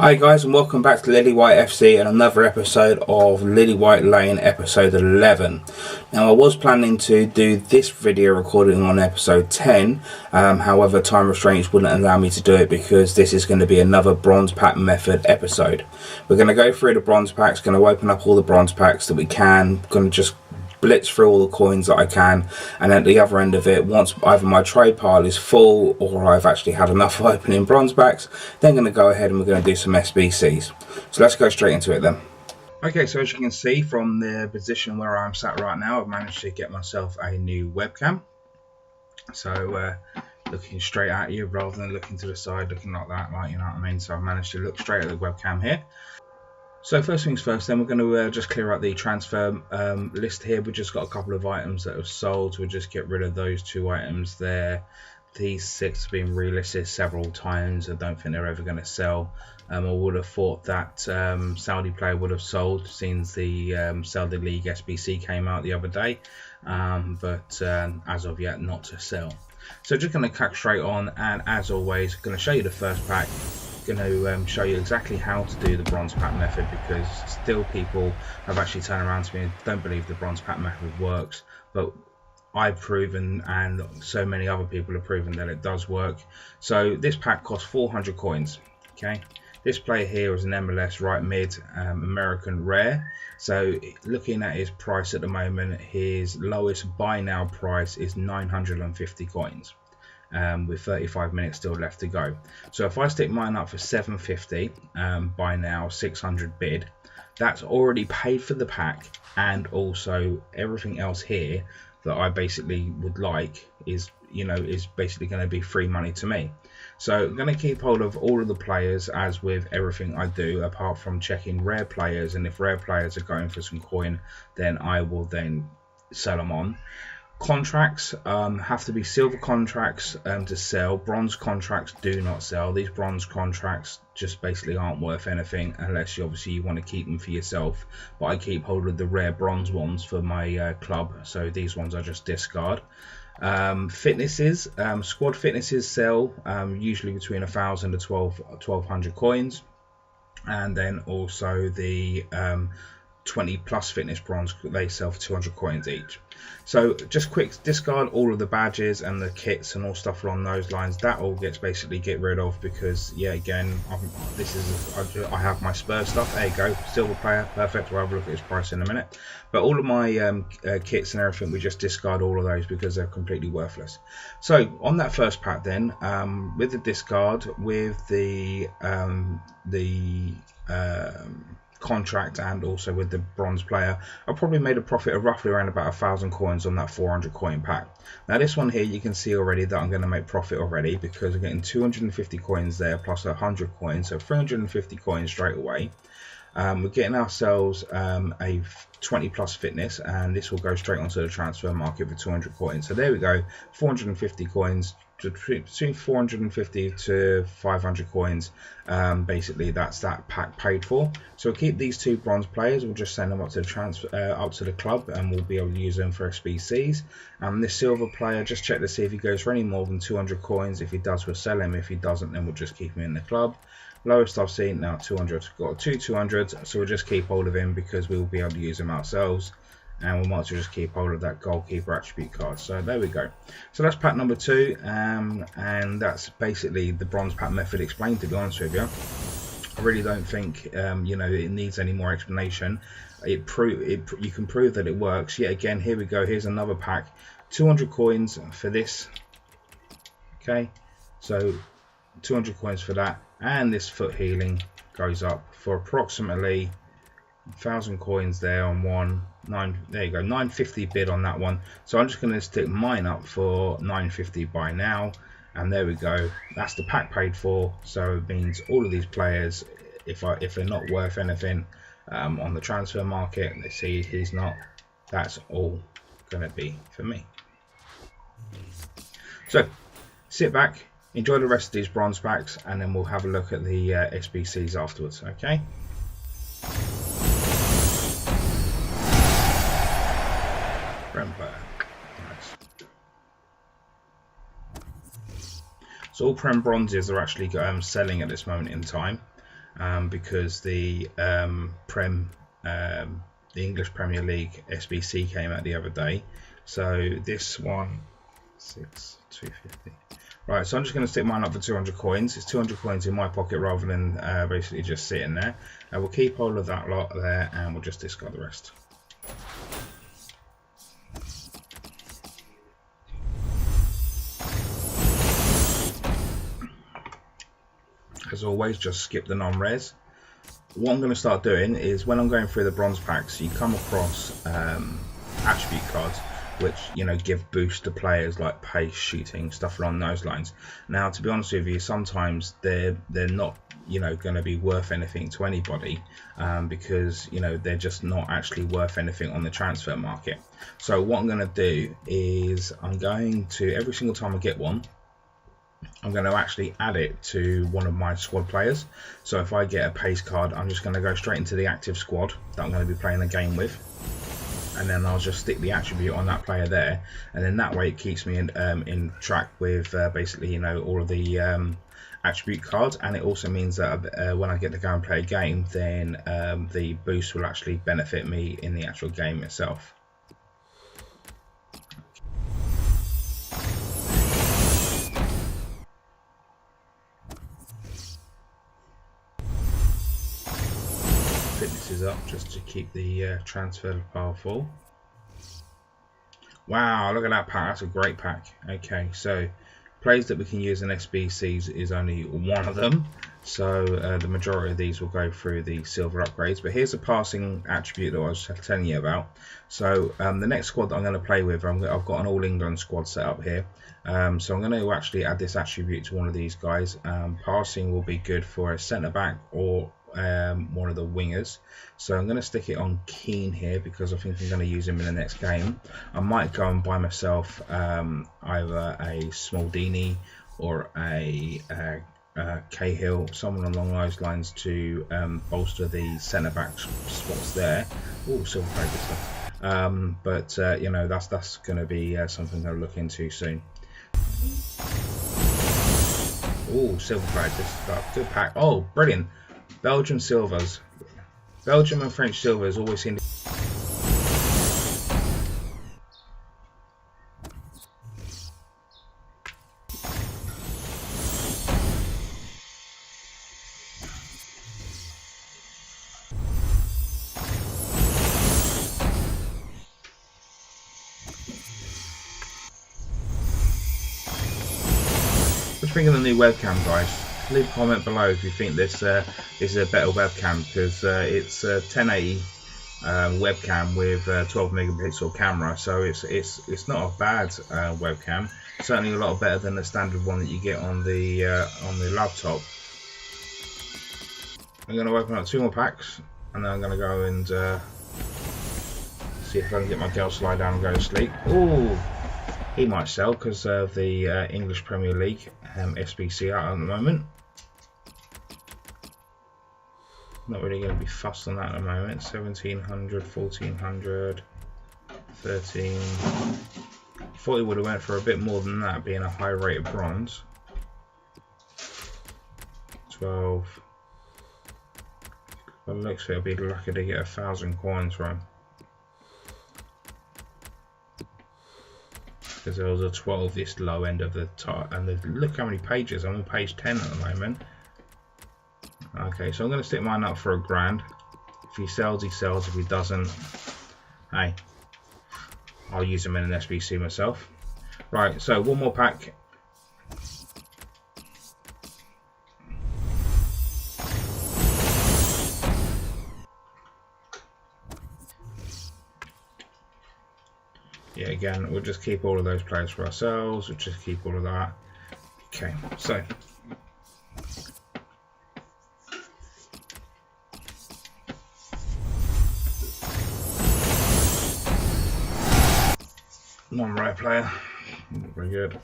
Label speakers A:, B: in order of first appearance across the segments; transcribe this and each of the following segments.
A: Hi guys, and welcome back to Lilywhite FC and another episode of Lilywhite Lane episode 11. Now I was planning to do this video recording on episode 10, however time restraints wouldn't allow me to do it because this is going to be another bronze pack method episode. We're going to go through the bronze packs, going to open up all the bronze packs that we can, going to just blitz through all the coins that I can, and at the other end of it, once either my trade pile is full or I've actually had enough opening bronze packs, then going to go ahead and we're going to do some SBCs. So let's go straight into it then. Okay, so as you can see from the position where I'm sat right now, I've managed to get myself a new webcam. So looking straight at you rather than looking to the side, looking like that, like, you know what I mean. So I've managed to look straight at the webcam here. So first things first, then we're going to just clear out the transfer list here. We've just got a couple of items that have sold, so we'll just get rid of those two items there. These 6 have been relisted several times. I don't think they're ever going to sell. I would have thought that Saudi player would have sold since the Saudi League SBC came out the other day, but as of yet not to sell. So just going to cut straight on, and as always, going to show you the first pack. Going to show you exactly how to do the bronze pack method, because still people have actually turned around to me and don't believe the bronze pack method works, but I've proven and so many other people have proven that it does work. So this pack costs 400 coins. Okay, this player here is an MLS right mid, American rare. So looking at his price at the moment, his lowest buy now price is 950 coins. With 35 minutes still left to go. So if I stick mine up for 750, by now 600 bid, that's already paid for the pack, and also everything else here that I basically would like is, you know, is basically going to be free money to me. So I'm going to keep hold of all of the players, as with everything I do, apart from checking rare players, and if rare players are going for some coin, then I will then sell them on. Contracts have to be silver contracts to sell. Bronze contracts do not sell. These bronze contracts just basically aren't worth anything unless you obviously want to keep them for yourself. But I keep hold of the rare bronze ones for my club, so these ones I just discard. Fitnesses, squad fitnesses sell usually between 1,000 to 1,200 coins, and then also the 20 plus fitness bronze, they sell for 200 coins each. So just quick discard all of the badges and the kits and all stuff along those lines. That all gets basically get rid of, because yeah, again, I have my Spurs stuff. There you go, silver player, perfect. We'll have a look at his price in a minute. But all of my kits and everything, we just discard all of those because they're completely worthless. So on that first pack then, with the discard, with the contract, and also with the bronze player, I probably made a profit of roughly around about 1,000 coins on that 400 coin pack. Now this one here, you can see already that I'm going to make profit already, because I'm getting 250 coins there plus 100 coins, so 350 coins straight away. We're getting ourselves a 20 plus fitness, and this will go straight onto the transfer market for 200 coins. So there we go, 450 coins, between 450 to 500 coins. Basically that's that pack paid for. So we'll keep these 2 bronze players, we'll just send them up to the transfer up to the club, and we'll be able to use them for SBCs. This silver player, just check to see if he goes for any more than 200 coins. If he does, we'll sell him. If he doesn't, then we'll just keep him in the club. Lowest I've seen now 200, got 2 200s, so we'll just keep hold of him because we'll be able to use him ourselves, and we might as well just keep hold of that goalkeeper attribute card. So there we go. So that's pack number 2, and that's basically the bronze pack method explained, to be honest with you. I really don't think you know, it needs any more explanation. You can prove that it works. Yet again, here we go, here's another pack, 200 coins for this. Okay, so 200 coins for that, and this foot healing goes up for approximately 1,000 coins there on one. There you go, 950 bid on that one. So I'm just going to stick mine up for 950 by now, and there we go, that's the pack paid for. So it means all of these players, if they're not worth anything on the transfer market, let's see, he's not, that's all going to be for me. So sit back, enjoy the rest of these bronze packs, and then we'll have a look at the SBCs afterwards. Okay. Nice. So all Prem bronzes are actually selling at this moment in time. because the English Premier League SBC came out the other day. So this one, 250. Right, so I'm just going to stick mine up for 200 coins. It's 200 coins in my pocket rather than basically just sitting there. We'll keep all of that lot there and we'll just discard the rest. As always, just skip the non-res. What I'm going to start doing is when I'm going through the bronze packs, you come across attribute cards which, you know, give boost to players like pace, shooting, stuff along those lines. Now, to be honest with you, sometimes they're not, you know, going to be worth anything to anybody because, you know, they're just not actually worth anything on the transfer market. So what I'm going to do is I'm going to, every single time I get one, I'm going to actually add it to one of my squad players. So if I get a pace card, I'm just going to go straight into the active squad that I'm going to be playing the game with, and then I'll just stick the attribute on that player there, and then that way it keeps me in track with basically, you know, all of the attribute cards, and it also means that when I get to go and play a game, then the boost will actually benefit me in the actual game itself. Fitness is up just to keep the transfer pile full. Wow, look at that pack. That's a great pack. Okay, so players that we can use in SBCs is only one of them. So the majority of these will go through the silver upgrades. But here's a passing attribute that I was telling you about. So the next squad that I'm going to play with, I've got an All England squad set up here. So I'm going to actually add this attribute to one of these guys. Passing will be good for a centre back or one of the wingers. So I'm going to stick it on Keane here because I think I'm going to use him in the next game. I might go and buy myself either a Smaldini or a Cahill, someone along those lines to bolster the centre back spots there. Oh, silver plate stuff. But you know, that's going to be something I'll look into soon. Oh, silver plate, this stuff, good pack. Oh, brilliant. Belgium silvers. Belgium and French silvers always seem to... What do you think of the new webcam, guys? Leave a comment below if you think this is a better webcam, because it's a 1080 webcam with 12 megapixel camera, so it's not a bad webcam. Certainly a lot better than the standard one that you get on the laptop. I'm going to open up 2 more packs, and then I'm going to go and see if I can get my girl to lie down and go to sleep. Ooh, he might sell because of the English Premier League SBC out at the moment. Not really going to be fussed on that at the moment. 1700, 1400, 13. Thought he would have went for a bit more than that, being a high rate of bronze. 12. By the looks of it, I'll be lucky to get 1,000 coins from. Because there was a 12 this low end of the top, and look how many pages. I'm on page 10 at the moment. Okay, so I'm going to stick mine up for £1,000. If he sells, he sells. If he doesn't, hey, I'll use them in an SBC myself. Right, so one more pack. Yeah, again, we'll just keep all of those players for ourselves. We'll just keep all of that. Okay, so non-right player, very good.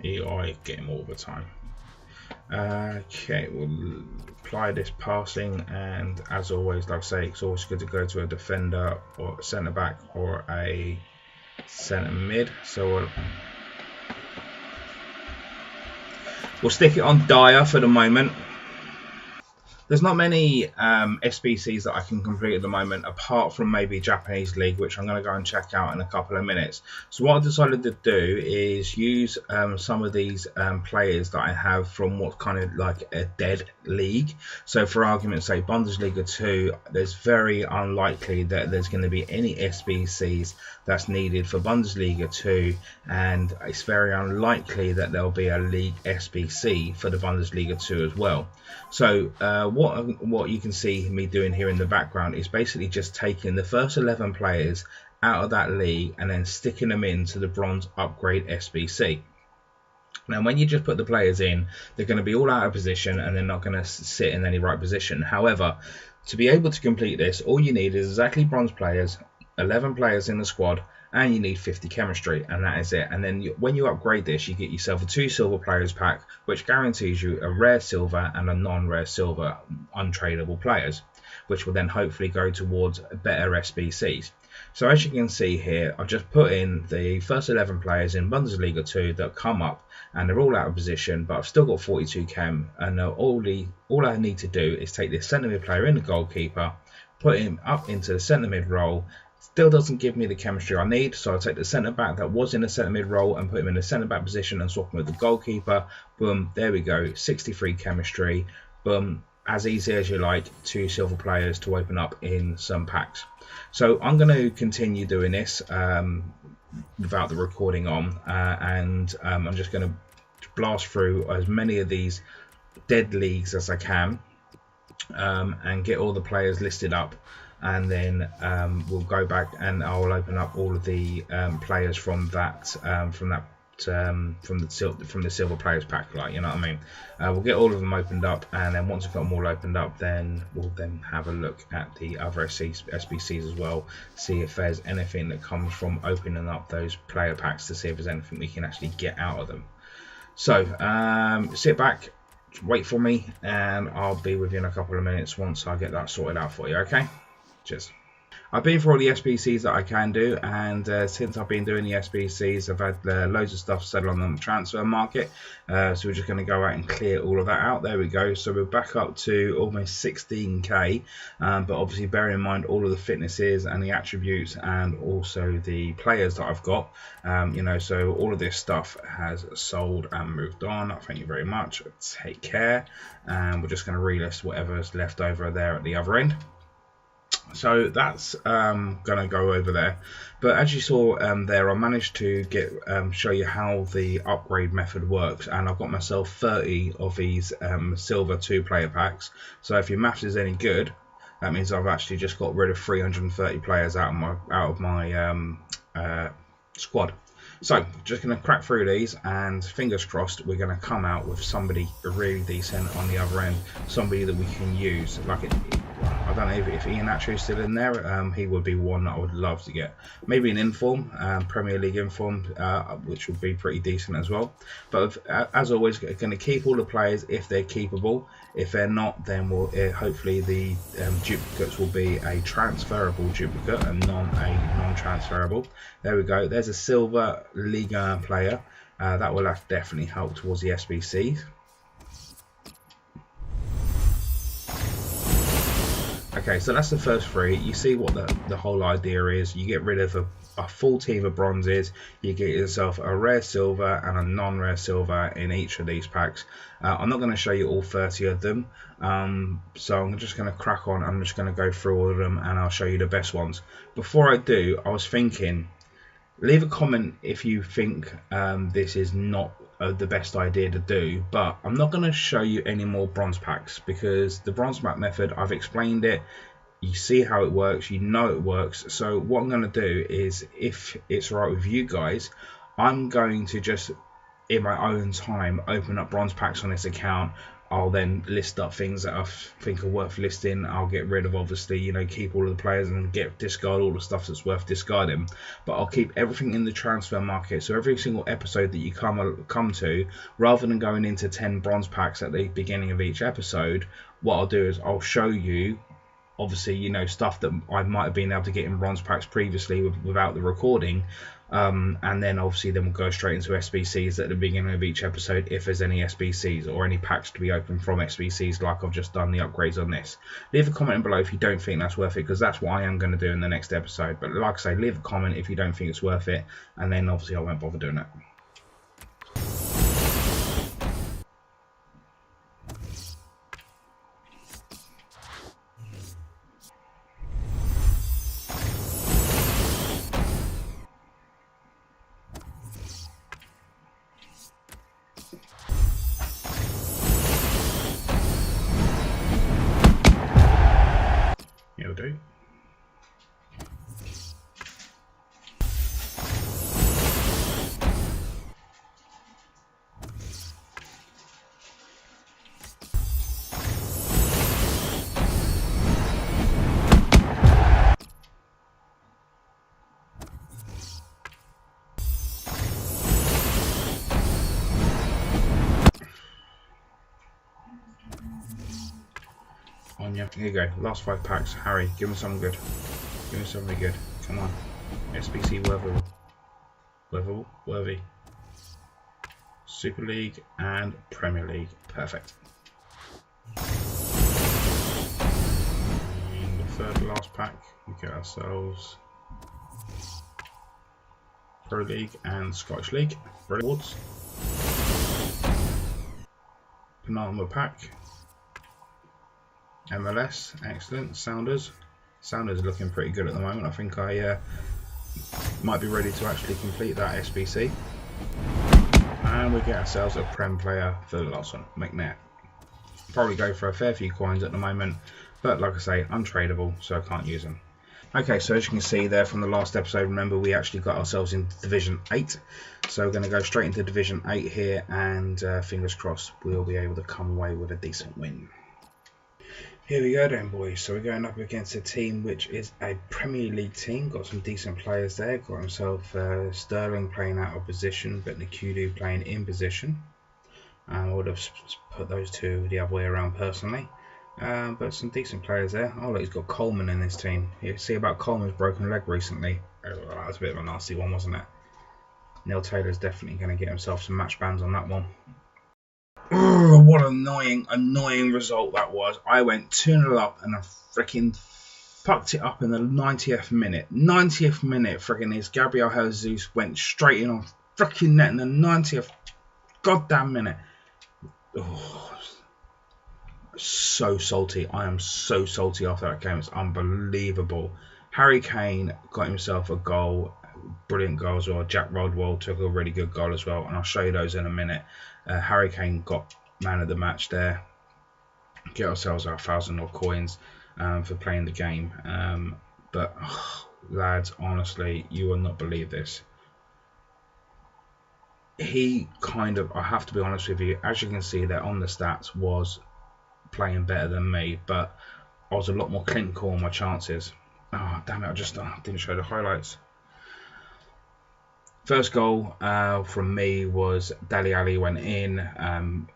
A: EI, get him all the time. Okay, we'll apply this passing, and as always, like I say, it's always good to go to a defender or a centre back or a centre mid. So We'll stick it on Dire for the moment. There's not many SBCs that I can complete at the moment, apart from maybe Japanese League, which I'm going to go and check out in a couple of minutes. So what I decided to do is use some of these players that I have from what's kind of like a dead league. So for argument's sake, Bundesliga 2, there's very unlikely that there's going to be any SBCs that's needed for Bundesliga 2, and it's very unlikely that there'll be a League SBC for the Bundesliga 2 as well. So what you can see me doing here in the background is basically just taking the first 11 players out of that league and then sticking them into the bronze upgrade SBC. Now, when you just put the players in, they're going to be all out of position and they're not going to sit in any right position. However, to be able to complete this, all you need is exactly bronze players, 11 players in the squad, and you need 50 chemistry, and that is it. And then when you upgrade this, you get yourself a 2 silver players pack, which guarantees you a rare silver and a non-rare silver untradeable players, which will then hopefully go towards better SBCs. So as you can see here, I've just put in the first 11 players in Bundesliga 2 that come up, and they're all out of position, but I've still got 42 chem, and all I need to do is take this centre mid player in the goalkeeper, put him up into the centre mid role. Still doesn't give me the chemistry I need, so I'll take the centre back that was in the centre mid role and put him in the centre back position and swap him with the goalkeeper. Boom, there we go, 63 chemistry. Boom, as easy as you like, 2 silver players to open up in some packs. So I'm going to continue doing this without the recording on, and I'm just going to blast through as many of these dead leagues as I can, and get all the players listed up. And then we'll go back and I'll open up all of the players from the silver players pack, like, you know what I mean. We'll get all of them opened up, and then once we've got them all opened up, then we'll then have a look at the other SBCs as well, see if there's anything that comes from opening up those player packs, to see if there's anything we can actually get out of them. So sit back, wait for me, and I'll be with you in a couple of minutes once I get that sorted out for you. Okay, cheers. I've been for all the SBCs that I can do, and since I've been doing the SBCs, I've had loads of stuff settled on the transfer market, so we're just going to go out and clear all of that out. There we go, so we're back up to almost 16k, but obviously bear in mind all of the fitnesses and the attributes and also the players that I've got, you know, so all of this stuff has sold and moved on. Thank you very much, take care, and we're just going to relist whatever's left over there at the other end. So that's gonna go over there, but as you saw there, I managed to get show you how the upgrade method works, and I've got myself 30 of these silver 2 player packs. So if your maths is any good, that means I've actually just got rid of 330 players out of my squad. So just going to crack through these, and fingers crossed we're going to come out with somebody really decent on the other end, somebody that we can use. Like I don't know if Ian Atru's still in there. He would be one that I would love to get. Maybe an inform, Premier League inform, which would be pretty decent as well. But as always, going to keep all the players if they're keepable. If they're not, then we'll hopefully the duplicates will be a transferable duplicate and non-transferable. There we go. There's a silver Liga player. That will definitely help towards the SBCs. Okay, so that's the first 3. You see what the whole idea is. You get rid of a full team of bronzes. You get yourself a rare silver and a non-rare silver in each of these packs. I'm not going to show you all 30 of them, so I'm just going to crack on. I'm just going to go through all of them and I'll show you the best ones. Before I do, I was thinking, leave a comment if you think this is not the best idea to do, but I'm not going to show you any more bronze packs, because the bronze pack method, I've explained it. You see how it works, you know it works. So what I'm going to do is, if it's all right with you guys, I'm going to just in my own time open up bronze packs on this account. I'll then list up things that I think are worth listing. I'll get rid of, obviously, you know, keep all of the players and discard all the stuff that's worth discarding. But I'll keep everything in the transfer market. So every single episode that you come to, rather than going into 10 bronze packs at the beginning of each episode, what I'll do is I'll show you obviously, you know, stuff that I might have been able to get in bronze packs previously without the recording. And then obviously then we'll go straight into SBCs at the beginning of each episode if there's any SBCs or any packs to be opened from SBCs, like I've just done the upgrades on this. Leave a comment below if you don't think that's worth it, because that's what I am going to do in the next episode. But like I say, leave a comment if you don't think it's worth it, and then obviously I won't bother doing it. It'll do. Here you go, last 5 packs. Harry, give me something good. Give me something good. Come on. SBC worthy. Super League and Premier League. Perfect. In the third last pack, we get ourselves Pro League and Scottish League. Rewards. Penultimate pack. MLS, excellent. Sounders are looking pretty good at the moment. I think I might be ready to actually complete that SBC. And we get ourselves a Prem player for the last one, McNair. Probably go for a fair few coins at the moment, but like I say, untradeable, so I can't use them. Okay, so as you can see there from the last episode, remember we actually got ourselves in Division 8. So we're going to go straight into Division 8 here, and fingers crossed we'll be able to come away with a decent win. Here we go then, boys. So we're going up against a team which is a Premier League team. Got some decent players there. Got himself Sterling playing out of position, but Nkudu playing in position. I would have put those two the other way around personally. But some decent players there. Oh, look, he's got Coleman in his team. You see about Coleman's broken leg recently. Oh, that was a bit of a nasty one, wasn't it? Neil Taylor's definitely going to get himself some match bans on that one. Oh, what an annoying result that was. I went 2-0 up and I freaking fucked it up in the 90th minute. 90th minute, freaking his Gabriel Jesus went straight in on freaking net in the 90th goddamn minute. Oh, so salty. I am so salty after that game. It's unbelievable. Harry Kane got himself a goal. Brilliant goal as well. Jack Rodwell took a really good goal as well, and I'll show you those in a minute. Harry Kane got man of the match there. Get ourselves our 1,000 odd coins for playing the game. But lads, honestly, you will not believe this. He kind of, I have to be honest with you, as you can see there on the stats, was playing better than me, but I was a lot more clinical on my chances. Oh damn it, I just didn't show the highlights. First goal from me was Dele Alli went in,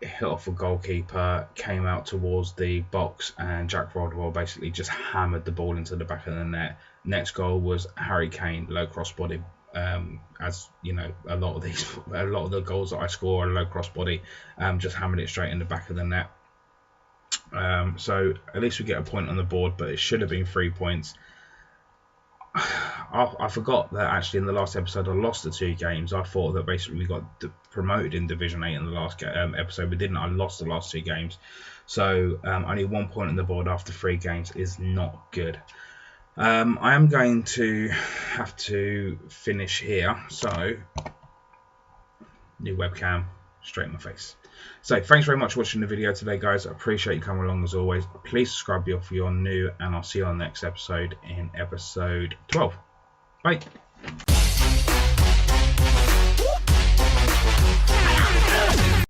A: hit off a goalkeeper, came out towards the box, and Jack Rodwell basically just hammered the ball into the back of the net. Next goal was Harry Kane, low crossbody. As you know, a lot of the goals that I score are low crossbody, just hammered it straight in the back of the net. So at least we get a point on the board, but it should have been 3 points. I forgot that actually in the last episode I lost the 2 games. I thought that basically we got promoted in Division 8 in the last episode. We didn't. I lost the last 2 games. So only 1 point on the board after 3 games is not good. I am going to have to finish here. So new webcam, straight in my face. So thanks very much for watching the video today, guys. I appreciate you coming along as always. Please subscribe if you're new, and I'll see you on the next episode in episode 12. Bye.